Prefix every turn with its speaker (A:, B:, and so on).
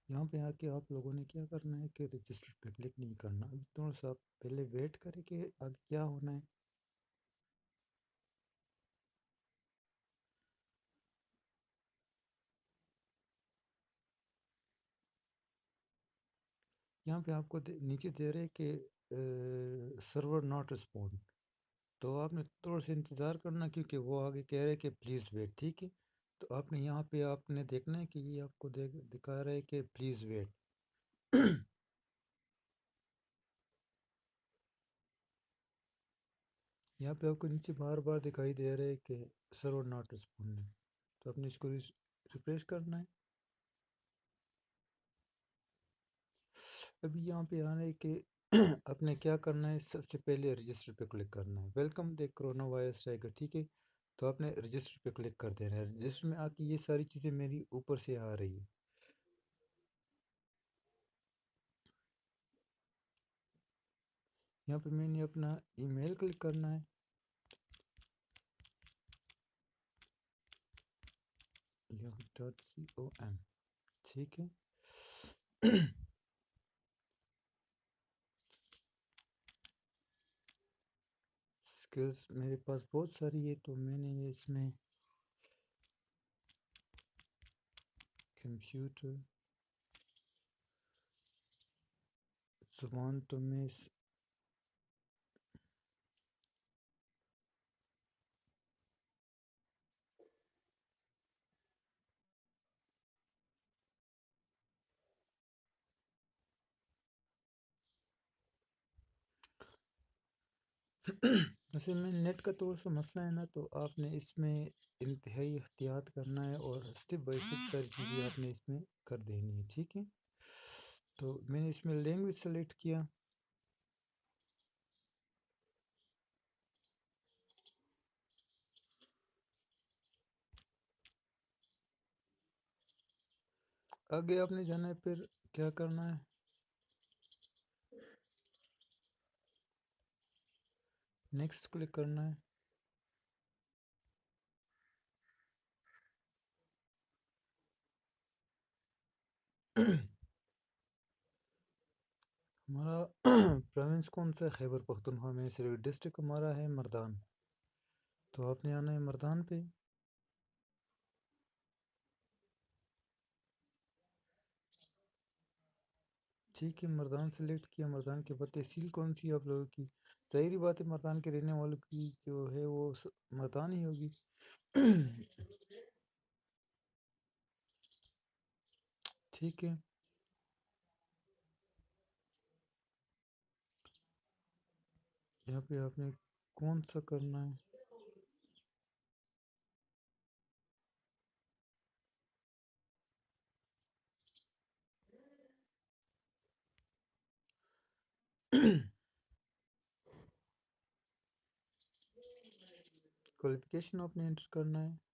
A: یہاں پہ آ کے آپ لوگوں نے کیا کرنا ہے کہ رجسٹر پہ کلک نہیں کرنا، ابھی تھوڑا سا آپ پہلے ویٹ کریں کہ آگے کیا ہونا ہے۔ یہاں پہ آپ کو نیچے دے رہے کہ سرور ناٹ رسپونڈ، تو آپ نے تھوڑا سا انتظار کرنا کیونکہ وہ آگے کہہ رہے کہ پلیز ویٹ، ٹھیک ہے؟ تو آپ نے یہاں پہ آپ نے دیکھنا ہے کہ یہ آپ کو دکھا رہا ہے کہ پلیز ویٹ۔ یہاں پہ آپ کو نیچے بار بار دکھائی دے رہا ہے کہ سرور ناٹ رسپونڈنگ، تو آپ نے اس کو ریفریش کرنا ہے۔ ابھی یہاں پہ آنا ہے کہ آپ نے کیا کرنا ہے، سب سے پہلے رجسٹر پہ کلک کرنا ہے، ویلکم دے کرونا وائرس ٹائگر، ٹھیک ہے؟ تو آپ نے رجسٹر پہ کلک کر دینا ہے، رجسٹر میں آ کے یہ ساری چیزیں میری اوپر سے آ رہی ہے۔ یہاں پہ میں نے اپنا ای میل کلک کرنا ہے، yahoo.com، ٹھیک ہے؟ سکلز میرے پاس بہت ساری ہے، تو میں نے یہ اس میں کمپیوٹر زبان تو میں اصل میں نیٹ کا تھوڑا سا مسئلہ ہے نا، تو آپ نے اس میں انتہائی احتیاط کرنا ہے اور اسٹیپ بائی اسٹیپ ساری چیزیں آپ نے اس میں کر دینی ہے، ٹھیک ہے؟ تو میں نے اس میں لینگویج سلیکٹ کیا، آگے آپ نے جانا ہے، پھر کیا کرنا ہے، نیکسٹ کلک کرنا ہے۔ ہمارا پروونس کون سا ہے؟ خیبر پختونخوا میں سے ڈسٹرکٹ ہمارا ہے مردان، تو آپ نے آنا ہے مردان پہ۔ ٹھیک ہے، مردان سلیکٹ کیا، مردان کے بعد تحصیل کون سی ہے آپ لوگوں کی؟ ظاہری بات ہے مردان کے رہنے والوں کی جو ہے وہ مردان ہی ہوگی۔ ٹھیک ہے، یہاں پہ آپ نے کون سا کرنا ہے؟ کوالیفیکیشن آپ نے انٹر کرنا ہے۔